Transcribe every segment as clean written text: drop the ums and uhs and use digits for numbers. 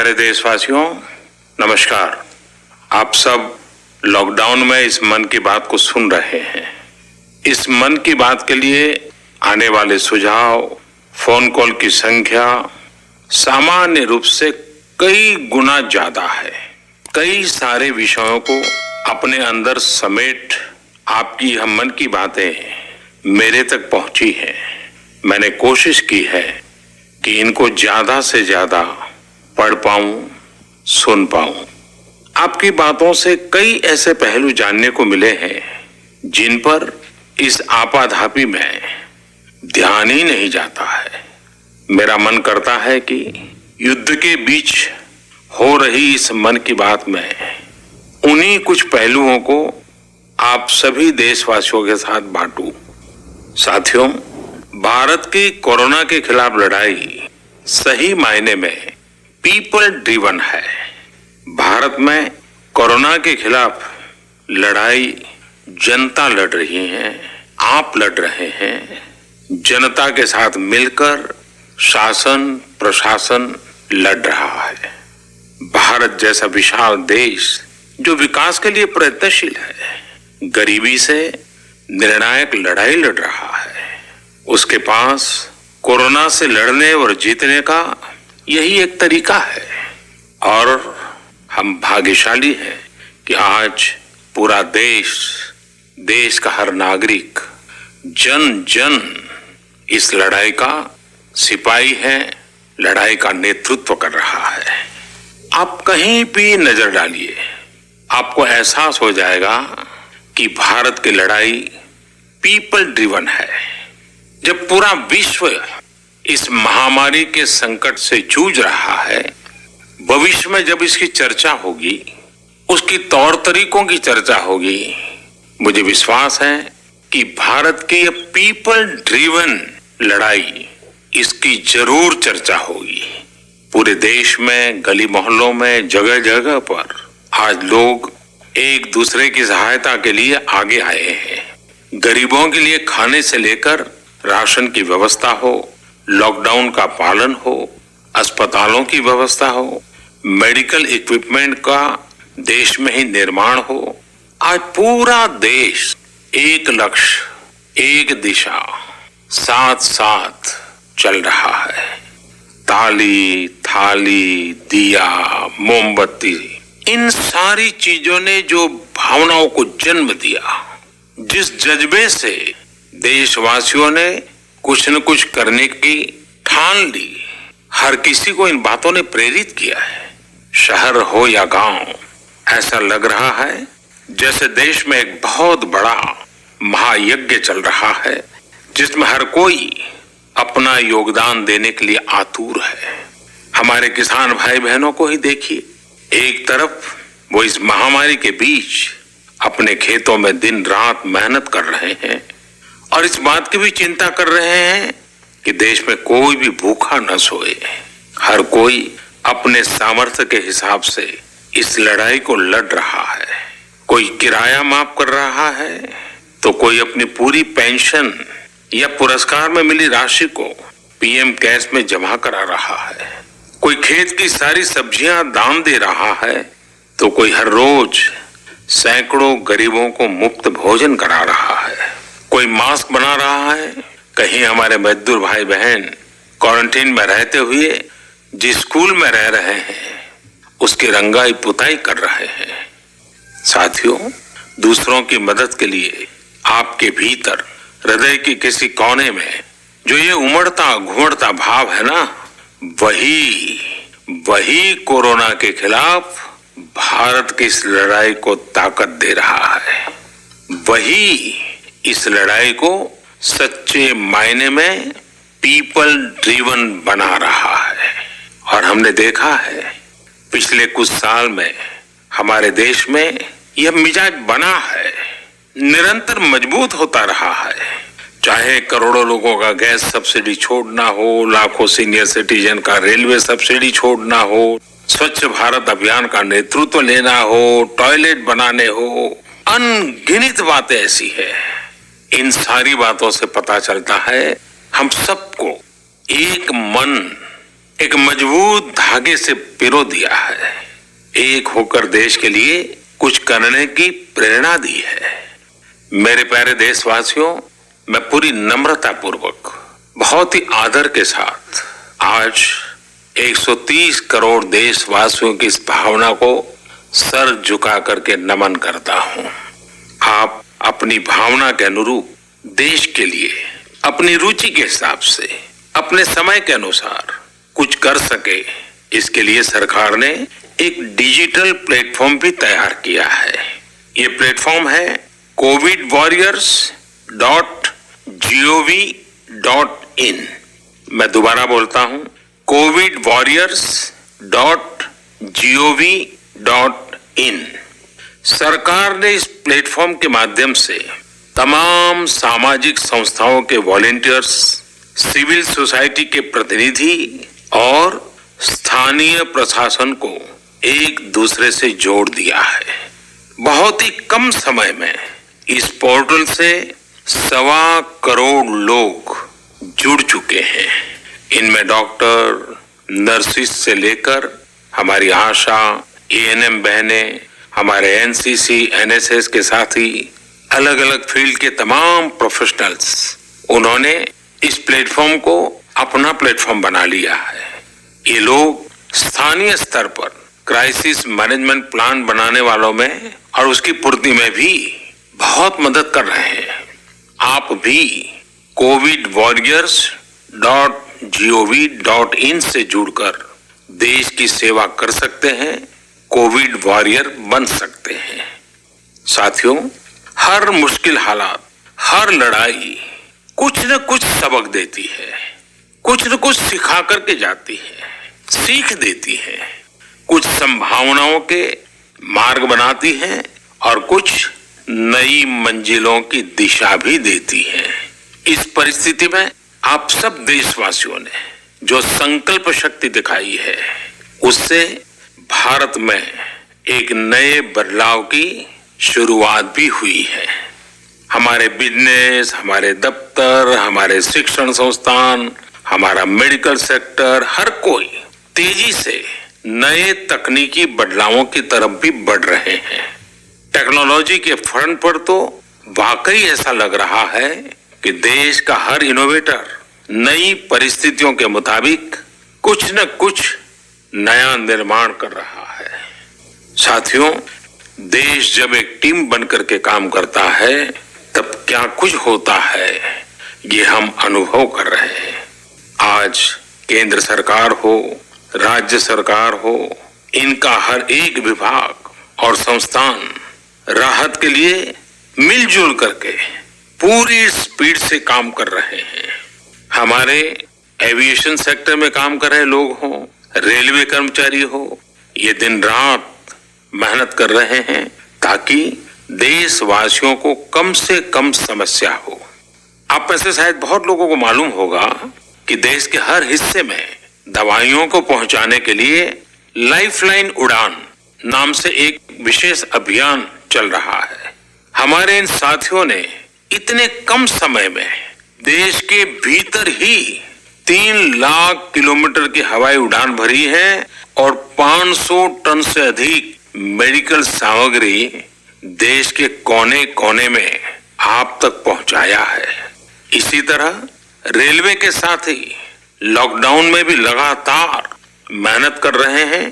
प्यारे देशवासियों, नमस्कार। आप सब लॉकडाउन में इस मन की बात को सुन रहे हैं। इस मन की बात के लिए आने वाले सुझाव, फोन कॉल की संख्या सामान्य रूप से कई गुना ज्यादा है। कई सारे विषयों को अपने अंदर समेट आपकी यह मन की बातें मेरे तक पहुंची हैं। मैंने कोशिश की है कि इनको ज्यादा से ज्यादा पढ़ पाऊं, सुन पाऊं। आपकी बातों से कई ऐसे पहलू जानने को मिले हैं जिन पर इस आपाधापी में ध्यान ही नहीं जाता है। मेरा मन करता है कि युद्ध के बीच हो रही इस मन की बात में उन्हीं कुछ पहलुओं को आप सभी देशवासियों के साथ बांटूं। साथियों, भारत की कोरोना के खिलाफ लड़ाई सही मायने में पीपल ड्रिवन है। भारत में कोरोना के खिलाफ लड़ाई जनता लड़ रही है, आप लड़ रहे हैं। जनता के साथ मिलकर शासन प्रशासन लड़ रहा है। भारत जैसा विशाल देश जो विकास के लिए प्रयत्नशील है, गरीबी से निर्णायक लड़ाई लड़ रहा है। उसके पास कोरोना से लड़ने और जीतने का यही एक तरीका है। और हम भाग्यशाली हैं कि आज पूरा देश का हर नागरिक, जन जन इस लड़ाई का सिपाही है, लड़ाई का नेतृत्व कर रहा है। आप कहीं भी नजर डालिए, आपको एहसास हो जाएगा कि भारत की लड़ाई पीपल ड्रिवन है। जब पूरा विश्व इस महामारी के संकट से जूझ रहा है, भविष्य में जब इसकी चर्चा होगी, उसकी तौर तरीकों की चर्चा होगी, मुझे विश्वास है कि भारत की यह पीपल ड्रिवन लड़ाई, इसकी जरूर चर्चा होगी। पूरे देश में, गली मोहल्लों में, जगह जगह पर आज लोग एक दूसरे की सहायता के लिए आगे आए हैं। गरीबों के लिए खाने से लेकर राशन की व्यवस्था हो, लॉकडाउन का पालन हो, अस्पतालों की व्यवस्था हो, मेडिकल इक्विपमेंट का देश में ही निर्माण हो। आज पूरा देश एक लक्ष्य, एक दिशा, साथ साथ चल रहा है। ताली, थाली, दिया, मोमबत्ती, इन सारी चीजों ने जो भावनाओं को जन्म दिया, जिस जज्बे से देशवासियों ने कुछ न कुछ करने की ठान ली, हर किसी को इन बातों ने प्रेरित किया है। शहर हो या गांव, ऐसा लग रहा है जैसे देश में एक बहुत बड़ा महायज्ञ चल रहा है, जिसमें हर कोई अपना योगदान देने के लिए आतुर है। हमारे किसान भाई बहनों को ही देखिए, एक तरफ वो इस महामारी के बीच अपने खेतों में दिन रात मेहनत कर रहे हैं और इस बात की भी चिंता कर रहे हैं कि देश में कोई भी भूखा न सोए। हर कोई अपने सामर्थ्य के हिसाब से इस लड़ाई को लड़ रहा है। कोई किराया माफ कर रहा है, तो कोई अपनी पूरी पेंशन या पुरस्कार में मिली राशि को पीएम केयर्स में जमा करा रहा है। कोई खेत की सारी सब्जियां दान दे रहा है, तो कोई हर रोज सैकड़ों गरीबों को मुफ्त भोजन करा रहा है। कोई मास्क बना रहा है। कहीं हमारे मजदूर भाई बहन क्वारंटीन में रहते हुए जिस स्कूल में रह रहे हैं, उसकी रंगाई पुताई कर रहे हैं। साथियों, दूसरों की मदद के लिए आपके भीतर हृदय की किसी कोने में जो ये उमड़ता घुमड़ता भाव है ना, वही कोरोना के खिलाफ भारत की इस लड़ाई को ताकत दे रहा है। वही इस लड़ाई को सच्चे मायने में पीपल ड्रिवन बना रहा है। और हमने देखा है पिछले कुछ साल में हमारे देश में यह मिजाज बना है, निरंतर मजबूत होता रहा है। चाहे करोड़ों लोगों का गैस सब्सिडी छोड़ना हो, लाखों सीनियर सिटीजन का रेलवे सब्सिडी छोड़ना हो, स्वच्छ भारत अभियान का नेतृत्व लेना हो, टॉयलेट बनाने हो, अनगिनत बातें ऐसी है। इन सारी बातों से पता चलता है हम सबको एक मन, एक मजबूत धागे से पिरो दिया है। एक होकर देश के लिए कुछ करने की प्रेरणा दी है। मेरे प्यारे देशवासियों, मैं पूरी नम्रता पूर्वक, बहुत ही आदर के साथ आज 130 करोड़ देशवासियों की इस भावना को सर झुका करके नमन करता हूं। आप अपनी भावना के अनुरूप देश के लिए अपनी रुचि के हिसाब से अपने समय के अनुसार कुछ कर सके, इसके लिए सरकार ने एक डिजिटल प्लेटफॉर्म भी तैयार किया है। ये प्लेटफॉर्म है covidwarriors.gov.in। मैं दोबारा बोलता हूं, covidwarriors.gov.in। सरकार ने इस प्लेटफॉर्म के माध्यम से तमाम सामाजिक संस्थाओं के वॉलेंटियर्स, सिविल सोसाइटी के प्रतिनिधि और स्थानीय प्रशासन को एक दूसरे से जोड़ दिया है। बहुत ही कम समय में इस पोर्टल से 1.25 करोड़ लोग जुड़ चुके हैं। इनमें डॉक्टर, नर्सिस से लेकर हमारी आशा, एएनएम बहनें, हमारे एनसीसी, एनएसएस के साथी, अलग अलग फील्ड के तमाम प्रोफेशनल्स, उन्होंने इस प्लेटफॉर्म को अपना प्लेटफॉर्म बना लिया है। ये लोग स्थानीय स्तर पर क्राइसिस मैनेजमेंट प्लान बनाने वालों में और उसकी पूर्ति में भी बहुत मदद कर रहे हैं। आप भी covidwarriors.gov.in से जुड़कर देश की सेवा कर सकते हैं, कोविड वॉरियर बन सकते हैं। साथियों, हर मुश्किल हालात, हर लड़ाई कुछ न कुछ सबक देती है, कुछ न कुछ सिखा करके जाती है, सीख देती है, कुछ संभावनाओं के मार्ग बनाती है और कुछ नई मंजिलों की दिशा भी देती है। इस परिस्थिति में आप सब देशवासियों ने जो संकल्प शक्ति दिखाई है, उससे भारत में एक नए बदलाव की शुरुआत भी हुई है। हमारे बिजनेस, हमारे दफ्तर, हमारे शिक्षण संस्थान, हमारा मेडिकल सेक्टर, हर कोई तेजी से नए तकनीकी बदलावों की तरफ भी बढ़ रहे हैं। टेक्नोलॉजी के फ्रंट पर तो वाकई ऐसा लग रहा है कि देश का हर इनोवेटर नई परिस्थितियों के मुताबिक कुछ न कुछ नया निर्माण कर रहा है। साथियों, देश जब एक टीम बनकर के काम करता है, तब क्या कुछ होता है, ये हम अनुभव कर रहे हैं। आज केंद्र सरकार हो, राज्य सरकार हो, इनका हर एक विभाग और संस्थान राहत के लिए मिलजुल करके पूरी स्पीड से काम कर रहे हैं। हमारे एविएशन सेक्टर में काम कर रहे लोग हों, रेलवे कर्मचारी हो, ये दिन रात मेहनत कर रहे हैं ताकि देशवासियों को कम से कम समस्या हो। आप में से शायद बहुत लोगों को मालूम होगा कि देश के हर हिस्से में दवाइयों को पहुंचाने के लिए लाइफलाइन उड़ान नाम से एक विशेष अभियान चल रहा है। हमारे इन साथियों ने इतने कम समय में देश के भीतर ही 3 लाख किलोमीटर की हवाई उड़ान भरी है और 500 टन से अधिक मेडिकल सामग्री देश के कोने कोने में आप तक पहुंचाया है। इसी तरह रेलवे के साथ ही लॉकडाउन में भी लगातार मेहनत कर रहे हैं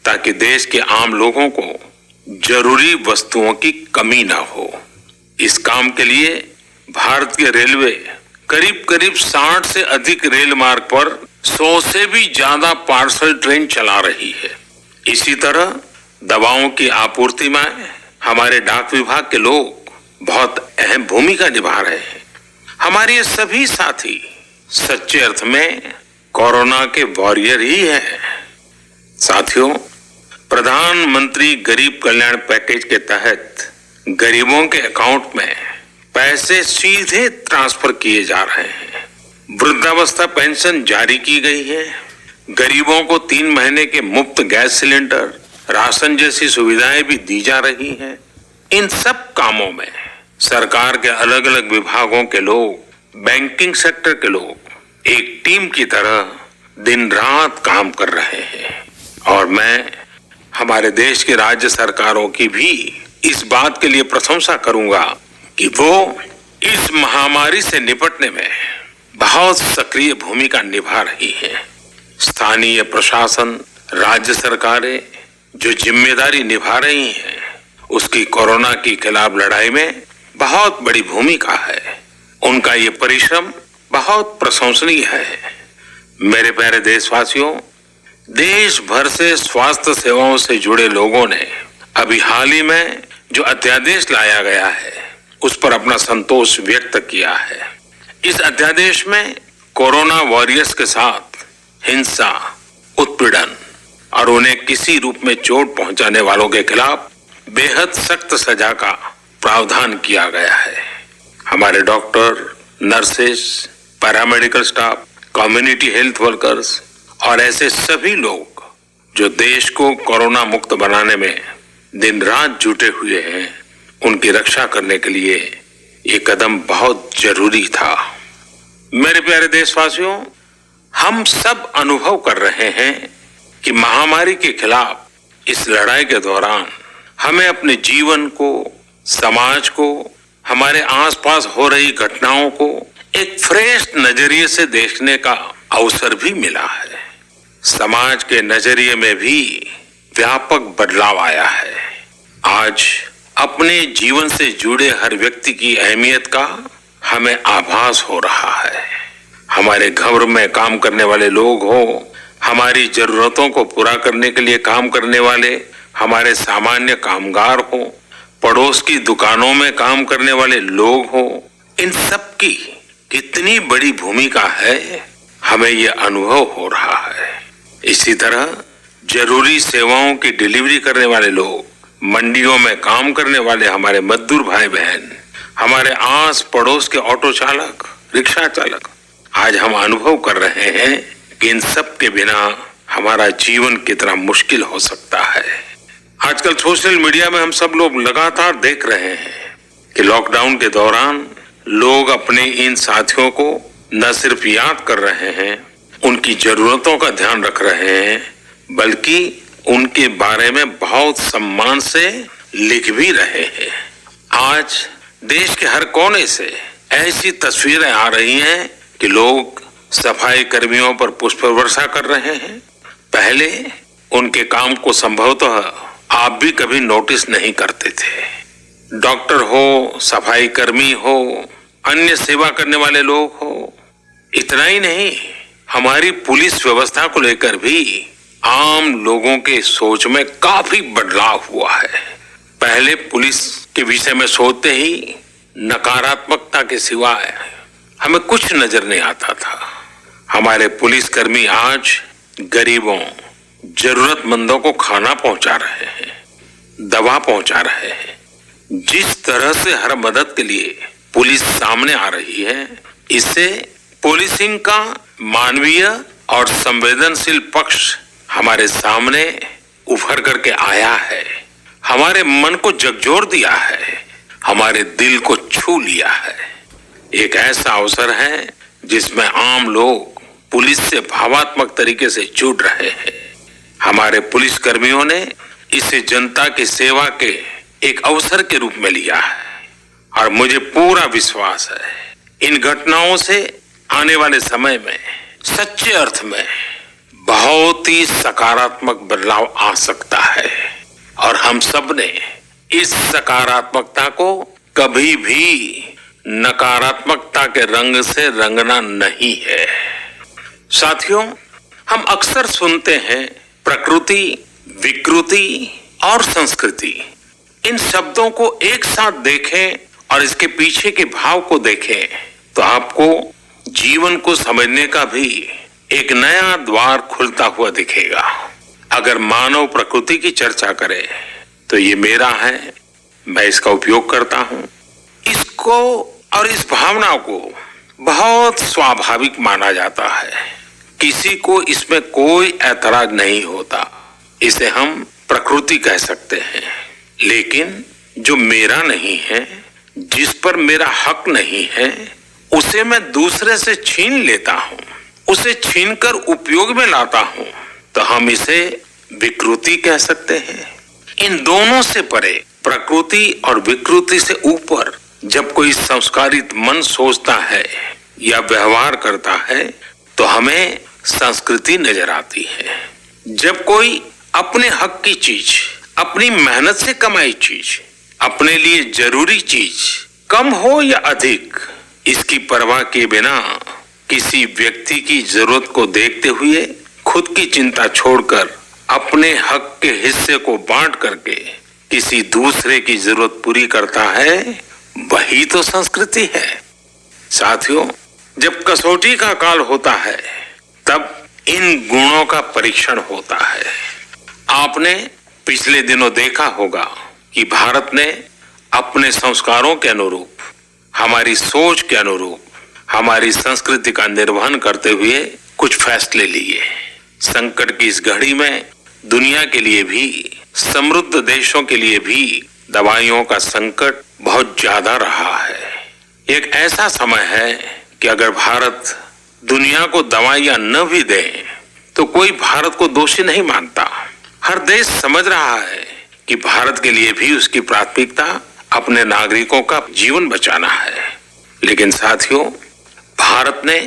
ताकि देश के आम लोगों को जरूरी वस्तुओं की कमी ना हो। इस काम के लिए भारतीय रेलवे करीब करीब 60 से अधिक रेल मार्ग पर 100 से भी ज्यादा पार्सल ट्रेन चला रही है। इसी तरह दवाओं की आपूर्ति में हमारे डाक विभाग के लोग बहुत अहम भूमिका निभा रहे हैं। हमारे ये सभी साथी सच्चे अर्थ में कोरोना के वॉरियर ही हैं। साथियों, प्रधानमंत्री गरीब कल्याण पैकेज के तहत गरीबों के अकाउंट में पैसे सीधे ट्रांसफर किए जा रहे हैं। वृद्धावस्था पेंशन जारी की गई है। गरीबों को 3 महीने के मुफ्त गैस सिलेंडर, राशन जैसी सुविधाएं भी दी जा रही हैं। इन सब कामों में सरकार के अलग अलग विभागों के लोग, बैंकिंग सेक्टर के लोग एक टीम की तरह दिन रात काम कर रहे हैं और मैं हमारे देश की राज्य सरकारों की भी इस बात के लिए प्रशंसा करूंगा कि वो इस महामारी से निपटने में बहुत सक्रिय भूमिका निभा रही है। स्थानीय प्रशासन, राज्य सरकारें जो जिम्मेदारी निभा रही हैं, उसकी कोरोना के खिलाफ लड़ाई में बहुत बड़ी भूमिका है। उनका ये परिश्रम बहुत प्रशंसनीय है। मेरे प्यारे देशवासियों, देश भर से स्वास्थ्य सेवाओं से जुड़े लोगों ने अभी हाल ही में जो अध्यादेश लाया गया है उस पर अपना संतोष व्यक्त किया है। इस अध्यादेश में कोरोना वॉरियर्स के साथ हिंसा, उत्पीड़न और उन्हें किसी रूप में चोट पहुंचाने वालों के खिलाफ बेहद सख्त सजा का प्रावधान किया गया है। हमारे doctor, nurses, paramedical staff, community health workers और ऐसे सभी लोग जो देश को कोरोना मुक्त बनाने में दिन रात जुटे हुए हैं, उनकी रक्षा करने के लिए ये कदम बहुत जरूरी था। मेरे प्यारे देशवासियों, हम सब अनुभव कर रहे हैं कि महामारी के खिलाफ इस लड़ाई के दौरान हमें अपने जीवन को, समाज को, हमारे आसपास हो रही घटनाओं को एक फ्रेश नजरिए से देखने का अवसर भी मिला है। समाज के नजरिए में भी व्यापक बदलाव आया है। आज अपने जीवन से जुड़े हर व्यक्ति की अहमियत का हमें आभास हो रहा है। हमारे घर में काम करने वाले लोग हो, हमारी जरूरतों को पूरा करने के लिए काम करने वाले हमारे सामान्य कामगार हो, पड़ोस की दुकानों में काम करने वाले लोग हो, इन सब की कितनी बड़ी भूमिका है, हमें ये अनुभव हो रहा है। इसी तरह जरूरी सेवाओं की डिलीवरी करने वाले लोग, मंडियों में काम करने वाले हमारे मजदूर भाई बहन, हमारे आस पड़ोस के ऑटो चालक, रिक्शा चालक, आज हम अनुभव कर रहे हैं कि इन सब के बिना हमारा जीवन कितना मुश्किल हो सकता है। आजकल सोशल मीडिया में हम सब लोग लगातार देख रहे हैं कि लॉकडाउन के दौरान लोग अपने इन साथियों को न सिर्फ याद कर रहे हैं, उनकी जरूरतों का ध्यान रख रहे हैं, बल्कि उनके बारे में बहुत सम्मान से लिख भी रहे हैं। आज देश के हर कोने से ऐसी तस्वीरें आ रही हैं कि लोग सफाई कर्मियों पर पुष्प वर्षा कर रहे हैं। पहले उनके काम को संभवतः आप भी कभी नोटिस नहीं करते थे। डॉक्टर हो, सफाई कर्मी हो, अन्य सेवा करने वाले लोग हो, इतना ही नहीं, हमारी पुलिस व्यवस्था को लेकर भी आम लोगों के सोच में काफी बदलाव हुआ है। पहले पुलिस के विषय में सोचते ही नकारात्मकता के सिवाय हमें कुछ नजर नहीं आता था। हमारे पुलिसकर्मी आज गरीबों, जरूरतमंदों को खाना पहुंचा रहे हैं, दवा पहुंचा रहे हैं। जिस तरह से हर मदद के लिए पुलिस सामने आ रही है, इससे पुलिसिंग का मानवीय और संवेदनशील पक्ष हमारे सामने उभर करके आया है, हमारे मन को झकझोर दिया है, हमारे दिल को छू लिया है। एक ऐसा अवसर है जिसमें आम लोग पुलिस से भावात्मक तरीके से जुड़ रहे हैं। हमारे पुलिस कर्मियों ने इसे जनता की सेवा के एक अवसर के रूप में लिया है और मुझे पूरा विश्वास है इन घटनाओं से आने वाले समय में सच्चे अर्थ में बहुत ही सकारात्मक बदलाव आ सकता है और हम सब ने इस सकारात्मकता को कभी भी नकारात्मकता के रंग से रंगना नहीं है। साथियों, हम अक्सर सुनते हैं प्रकृति, विकृति और संस्कृति। इन शब्दों को एक साथ देखें और इसके पीछे के भाव को देखें तो आपको जीवन को समझने का भी एक नया द्वार खुलता हुआ दिखेगा। अगर मानव प्रकृति की चर्चा करें तो ये मेरा है, मैं इसका उपयोग करता हूँ। इसको और इस भावना को बहुत स्वाभाविक माना जाता है, किसी को इसमें कोई ऐतराज नहीं होता, इसे हम प्रकृति कह सकते हैं। लेकिन जो मेरा नहीं है, जिस पर मेरा हक नहीं है, उसे मैं दूसरे से छीन लेता हूँ, उसे छीनकर उपयोग में लाता हूं तो हम इसे विकृति कह सकते हैं। इन दोनों से परे, प्रकृति और विकृति से ऊपर जब कोई संस्कारित मन सोचता है या व्यवहार करता है तो हमें संस्कृति नजर आती है। जब कोई अपने हक की चीज, अपनी मेहनत से कमाई चीज, अपने लिए जरूरी चीज कम हो या अधिक, इसकी परवाह किए बिना किसी व्यक्ति की जरूरत को देखते हुए खुद की चिंता छोड़कर अपने हक के हिस्से को बांट करके किसी दूसरे की जरूरत पूरी करता है, वही तो संस्कृति है। साथियों, जब कसौटी का काल होता है तब इन गुणों का परीक्षण होता है। आपने पिछले दिनों देखा होगा कि भारत ने अपने संस्कारों के अनुरूप, हमारी सोच के अनुरूप, हमारी संस्कृति का निर्वहन करते हुए कुछ फैसले लिए। संकट की इस घड़ी में दुनिया के लिए भी, समृद्ध देशों के लिए भी दवाइयों का संकट बहुत ज्यादा रहा है। एक ऐसा समय है कि अगर भारत दुनिया को दवाइयां न भी दे तो कोई भारत को दोषी नहीं मानता। हर देश समझ रहा है कि भारत के लिए भी उसकी प्राथमिकता अपने नागरिकों का जीवन बचाना है। लेकिन साथियों, भारत ने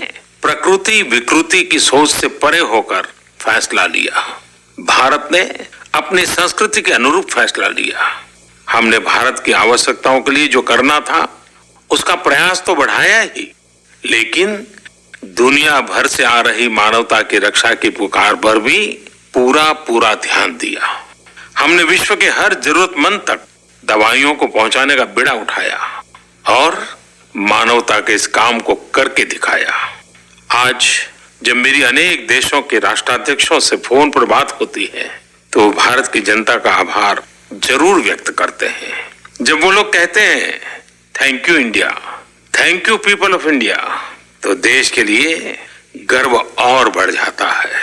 प्रकृति विकृति की सोच से परे होकर फैसला लिया। भारत ने अपनी संस्कृति के अनुरूप फैसला लिया। हमने भारत की आवश्यकताओं के लिए जो करना था उसका प्रयास तो बढ़ाया ही, लेकिन दुनिया भर से आ रही मानवता की रक्षा की पुकार पर भी पूरा ध्यान दिया। हमने विश्व के हर जरूरतमंद तक दवाइयों को पहुंचाने का बीड़ा उठाया और मानवता के इस काम को करके दिखाया। आज जब मेरी अनेक देशों के राष्ट्राध्यक्षों से फोन पर बात होती है तो भारत की जनता का आभार जरूर व्यक्त करते हैं। जब वो लोग कहते हैं thank you India, thank you people of India, तो देश के लिए गर्व और बढ़ जाता है।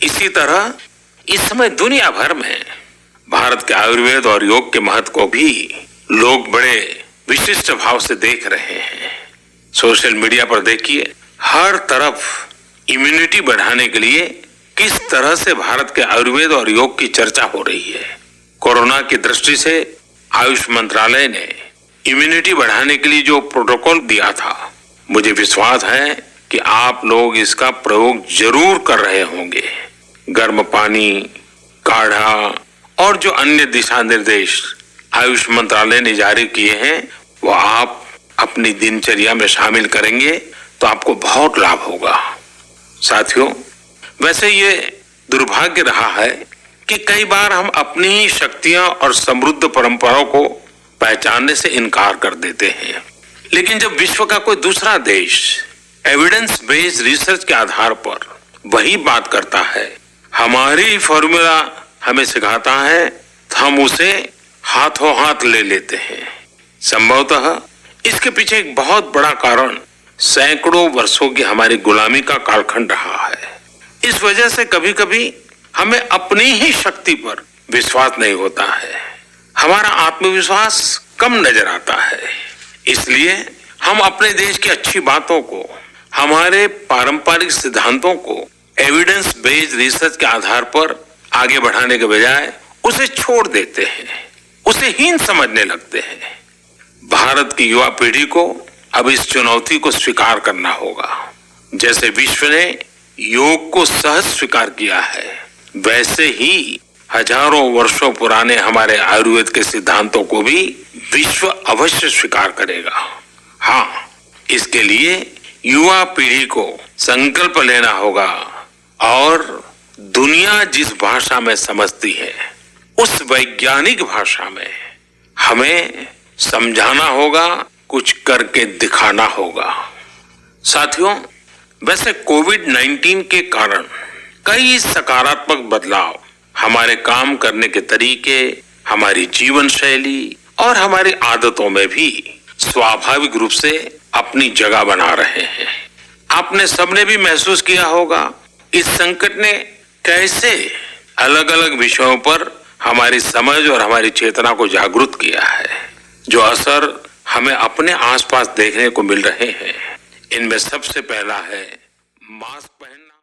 इसी तरह इस समय दुनिया भर में भारत के आयुर्वेद और योग के महत्व को भी लोग बड़े विशिष्ट भाव से देख रहे हैं। सोशल मीडिया पर देखिए, हर तरफ इम्यूनिटी बढ़ाने के लिए किस तरह से भारत के आयुर्वेद और योग की चर्चा हो रही है। कोरोना की दृष्टि से आयुष मंत्रालय ने इम्यूनिटी बढ़ाने के लिए जो प्रोटोकॉल दिया था, मुझे विश्वास है कि आप लोग इसका प्रयोग जरूर कर रहे होंगे। गर्म पानी, काढ़ा और जो अन्य दिशा निर्देश आयुष मंत्रालय ने जारी किए हैं वो आप अपनी दिनचर्या में शामिल करेंगे तो आपको बहुत लाभ होगा। साथियों, वैसे ये दुर्भाग्य रहा है कि कई बार हम अपनी ही शक्तियां और समृद्ध परंपराओं को पहचानने से इनकार कर देते हैं। लेकिन जब विश्व का कोई दूसरा देश एविडेंस बेस्ड रिसर्च के आधार पर वही बात करता है, हमारी फॉर्मूला हमें सिखाता है, तो हम उसे हाथों हाथ ले लेते हैं। संभवतः इसके पीछे एक बहुत बड़ा कारण सैकड़ों वर्षों की हमारी गुलामी का कालखंड रहा है। इस वजह से कभी कभी हमें अपनी ही शक्ति पर विश्वास नहीं होता है, हमारा आत्मविश्वास कम नजर आता है। इसलिए हम अपने देश की अच्छी बातों को, हमारे पारंपरिक सिद्धांतों को एविडेंस बेस्ड रिसर्च के आधार पर आगे बढ़ाने के बजाय उसे छोड़ देते हैं, उसे हीन समझने लगते हैं। भारत की युवा पीढ़ी को अब इस चुनौती को स्वीकार करना होगा। जैसे विश्व ने योग को सहज स्वीकार किया है, वैसे ही हजारों वर्षों पुराने हमारे आयुर्वेद के सिद्धांतों को भी विश्व अवश्य स्वीकार करेगा। हाँ, इसके लिए युवा पीढ़ी को संकल्प लेना होगा और दुनिया जिस भाषा में समझती है उस वैज्ञानिक भाषा में हमें समझाना होगा, कुछ करके दिखाना होगा। साथियों, वैसे कोविड-19 के कारण कई सकारात्मक बदलाव हमारे काम करने के तरीके, हमारी जीवन शैली और हमारी आदतों में भी स्वाभाविक रूप से अपनी जगह बना रहे हैं। आपने सबने भी महसूस किया होगा इस संकट ने कैसे अलग अलग विषयों पर हमारी समझ और हमारी चेतना को जागरूक किया है। जो असर हमें अपने आसपास देखने को मिल रहे हैं, इनमें सबसे पहला है मास्क पहन